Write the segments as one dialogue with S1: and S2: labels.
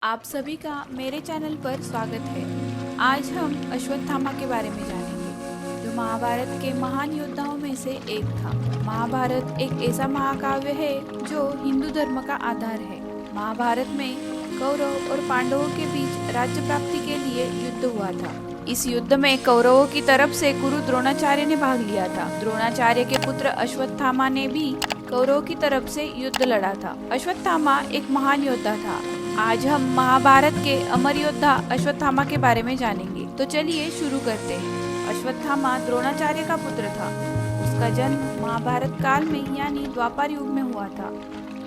S1: आप सभी का मेरे चैनल पर स्वागत है। आज हम अश्वत्थामा के बारे में जानेंगे, जो महाभारत के महान योद्धाओं में से एक था। महाभारत एक ऐसा महाकाव्य है जो हिंदू धर्म का आधार है। महाभारत में कौरव और पांडवों के बीच राज्य प्राप्ति के लिए युद्ध हुआ था। इस युद्ध में कौरवों की तरफ से गुरु द्रोणाचार्य ने भाग लिया था। द्रोणाचार्य के पुत्र अश्वत्थामा ने भी कौरवों की तरफ से युद्ध लड़ा था। अश्वत्थामा एक महान योद्धा था। आज हम महाभारत के अमर योद्धा अश्वत्थामा के बारे में जानेंगे। तो चलिए शुरू करते हैं। अश्वत्थामा द्रोणाचार्य का पुत्र था। उसका जन्म महाभारत काल में यानी द्वापर युग में हुआ था।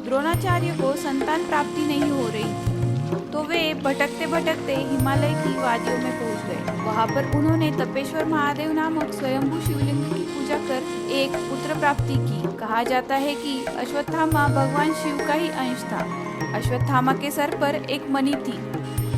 S1: द्रोणाचार्य को संतान प्राप्ति नहीं हो रही थी, तो वे भटकते भटकते हिमालय की वादियों में पहुंच गए। वहां पर उन्होंने तपेश्वर महादेव नामक स्वयंभू शिवलिंग की पूजा कर एक पुत्र प्राप्ति की। कहा जाता है कि अश्वत्थामा भगवान शिव का ही अंश था। अश्वत्थामा के सर पर एक मणि थी,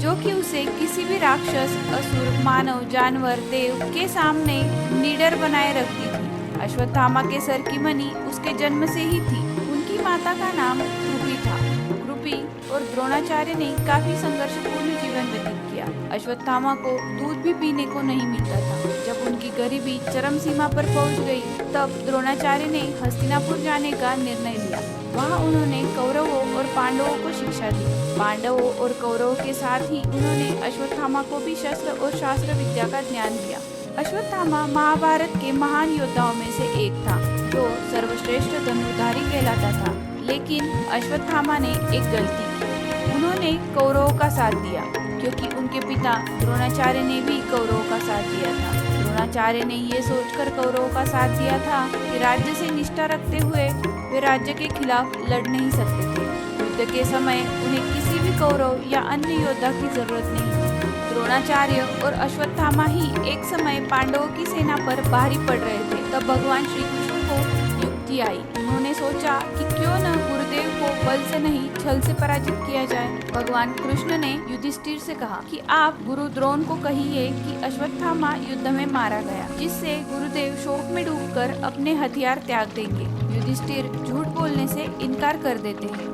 S1: जो कि उसे किसी भी राक्षस, असुर, मानव, जानवर, देव के सामने निडर बनाए रखती थी। अश्वत्थामा के सर की मणि उसके जन्म से ही थी। उनकी माता का नाम कृपी था। कृपी और द्रोणाचार्य ने काफी संघर्षपूर्ण जीवन व्यतीत किया। अश्वत्थामा को दूध भी पीने को नहीं मिलता था। जब उनकी गरीबी चरम सीमा पर पहुंच गई, तब द्रोणाचार्य ने हस्तिनापुर जाने का निर्णय लिया। वहाँ उन्होंने कौरवों और पांडवों को शिक्षा दी। पांडवों और कौरवों के साथ ही उन्होंने अश्वत्थामा को भी शस्त्र और शास्त्र विद्या का ज्ञान दिया। अश्वत्थामा महाभारत के महान योद्धाओं में से एक था, जो सर्वश्रेष्ठ धनुर्धारी कहलाता था। लेकिन अश्वत्थामा ने एक गलती की। उन्होंने कौरवों का साथ दिया, क्योंकि उनके पिता द्रोणाचार्य ने भी कौरवों का साथ दिया था। द्रोणाचार्य ने ये सोचकर कौरवों का साथ दिया था कि राज्य से निष्ठा रखते हुए वे राज्य के खिलाफ लड़ नहीं सकते थे। युद्ध के समय उन्हें किसी भी कौरव या अन्य योद्धा की जरूरत नहीं थी। द्रोणाचार्य और अश्वत्थामा ही एक समय पांडवों की सेना पर भारी पड़ रहे थे। तब भगवान श्री कृष्ण को युक्ति आई। उन्होंने सोचा कि क्यों न गुरुदेव को बल से नहीं छल से पराजित किया जाए। भगवान कृष्ण ने युधिष्ठिर से कहा कि आप गुरु द्रोण को कहिए कि अश्वत्थामा युद्ध में मारा गया, जिससे गुरुदेव शोक में डूबकर अपने हथियार त्याग देंगे। युधिष्ठिर झूठ बोलने से इनकार कर देते हैं,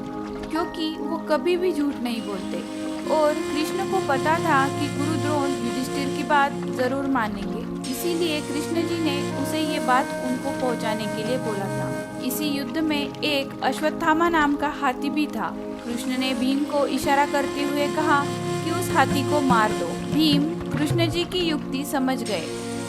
S1: क्योंकि वो कभी भी झूठ नहीं बोलते और कृष्ण को पता था कि गुरु द्रोण युधिष्ठिर की बात जरूर मानेंगे। इसीलिए कृष्ण जी ने उसे ये बात उनको पहुंचाने के लिए बोला था। इसी युद्ध में एक अश्वत्थामा नाम का हाथी भी था। कृष्ण ने भीम को इशारा करते हुए कहा कि उस हाथी को मार दो। भीम कृष्ण जी की युक्ति समझ गए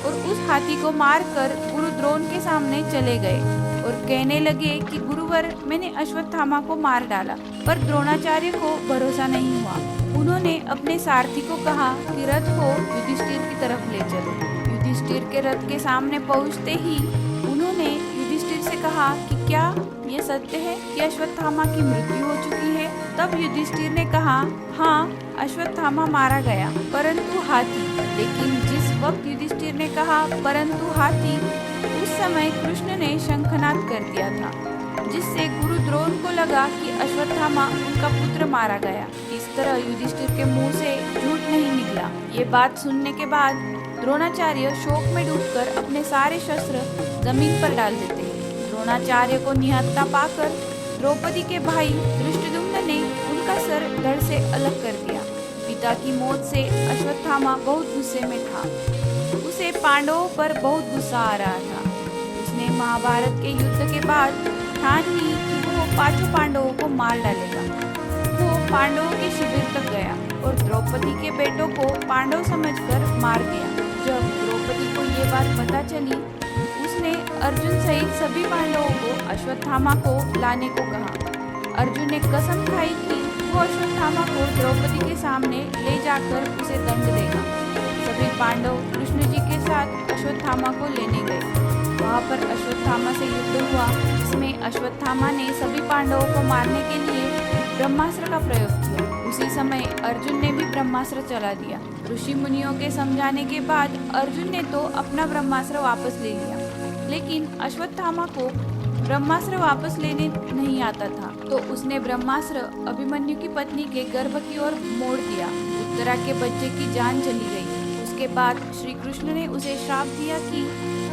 S1: और उस हाथी को मारकर गुरु द्रोण के सामने चले गए और कहने लगे कि गुरुवर, मैंने अश्वत्थामा को मार डाला। पर द्रोणाचार्य को भरोसा नहीं हुआ। उन्होंने अपने सारथी को कहा कि रथ को युधिष्ठिर की तरफ ले चलो। युधिष्ठिर के रथ के सामने पहुंचते ही उन्होंने युधिष्ठिर से कहा कि क्या ये सत्य है कि अश्वत्थामा की मृत्यु हो चुकी है? तब युधिष्ठिर ने कहा, हाँ, अश्वत्थामा मारा गया, परंतु हाथी। लेकिन जिस वक्त युधिष्ठिर ने कहा परंतु हाथी, उस समय कृष्ण ने शंखनाद कर दिया था, जिससे गुरु द्रोण को लगा कि अश्वत्थामा उनका पुत्र मारा गया। इस तरह युधिष्ठिर के मुंह से झूठ नहीं निकला। ये बात सुनने के बाद द्रोणाचार्य शोक में डूबकर अपने सारे शस्त्र जमीन पर डाल देते हैं। द्रोणाचार्य को निहत्था पाकर द्रौपदी के भाई धृष्टद्युम्न ने उनका सर धड़ से अलग कर दिया। पिता की मौत से अश्वत्थामा बहुत गुस्से में था। उसे पांडवों पर बहुत गुस्सा आ रहा था। उसने महाभारत के युद्ध के बाद ठान ली कि वो पांचों पांडवों को मार डालेगा। वो पांडवों के शिविर तक गया और द्रौपदी के बेटों को पांडव समझकर मार दिया। जब द्रौपदी को ये बात पता चली, उसने अर्जुन सहित सभी पांडवों को अश्वत्थामा को लाने को कहा। अर्जुन ने कसम खाई कि वो अश्वत्थामा को द्रौपदी के सामने ले जाकर उसे दंड देगा। सभी पांडव कृष्ण जी के साथ अश्वत्थामा को लेने गए। वहाँ पर अश्वत्थामा से युद्ध हुआ, जिसमें अश्वत्थामा ने सभी पांडवों को मारने के लिए ब्रह्मास्त्र का प्रयोग किया। उसी समय अर्जुन ने भी ब्रह्मास्त्र चला दिया। ऋषि मुनियों के समझाने के बाद अर्जुन ने तो अपना ब्रह्मास्त्र वापस ले लिया, लेकिन अश्वत्थामा को ब्रह्मास्त्र वापस लेने नहीं आता था, तो उसने ब्रह्मास्त्र अभिमन्यु की पत्नी के गर्भ की ओर मोड़ दिया। उत्तरा के बच्चे की जान चली गई। उसके बाद श्री कृष्ण ने उसे श्राप दिया कि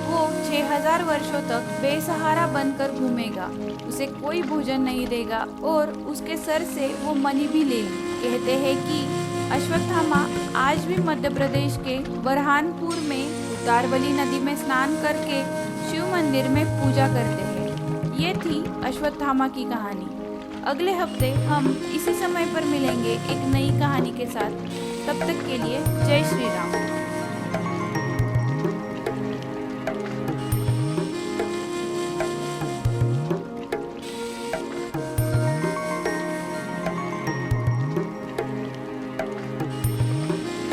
S1: वो 6000 वर्षों तक बेसहारा बनकर घूमेगा, उसे कोई भोजन नहीं देगा और उसके सर से वो मणि भी ले ली। कहते हैं कि अश्वत्थामा आज भी मध्य प्रदेश के बरहानपुर में उतारवली नदी में स्नान करके शिव मंदिर में पूजा करते हैं। ये थी अश्वत्थामा की कहानी। अगले हफ्ते हम इसी समय पर मिलेंगे एक नई कहानी के साथ। तब तक के लिए जय श्री राम।